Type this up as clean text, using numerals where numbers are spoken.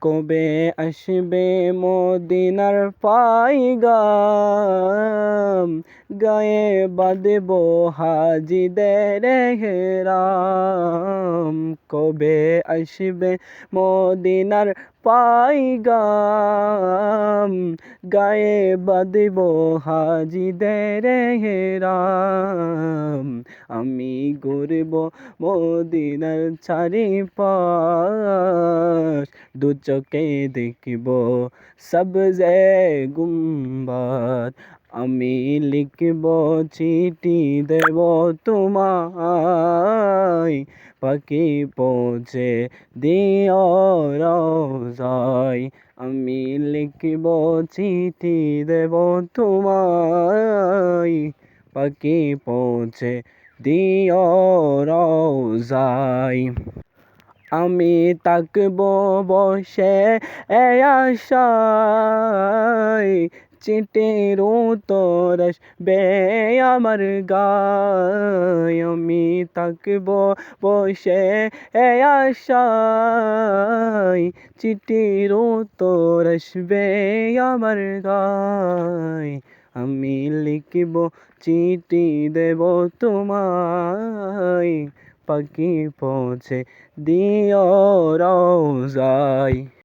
কবে আসবে মদিনার পাইগাম, গায়ে বাঁধব হাজিদের হেরাম। কবে আসবে মদিনার পাইগাম, গায়ে বাঁধব হাজিদের হেরাম। আমি ঘুরব মদিনার চারিপাশ, দু চোখে দেখব সবজে গুম্বাদ। আমি লিখব চিঠি দেব তোমায়, পাখি পৌঁছে দিও রওজায়। আমি লিখব চিঠি দেব তোমায়, পাখি পৌঁছে দিও রওজায়। আমি তাকব বসে আশায়, চিঠির উত্তর আসবে আমার গায়। আমি তাকব বসে আশায়, চিঠির উত্তর আসবে আমার গায়। আমি লিখব চিঠি দেব তোমায়, পাখি পৌঁছে দিও রওজায়।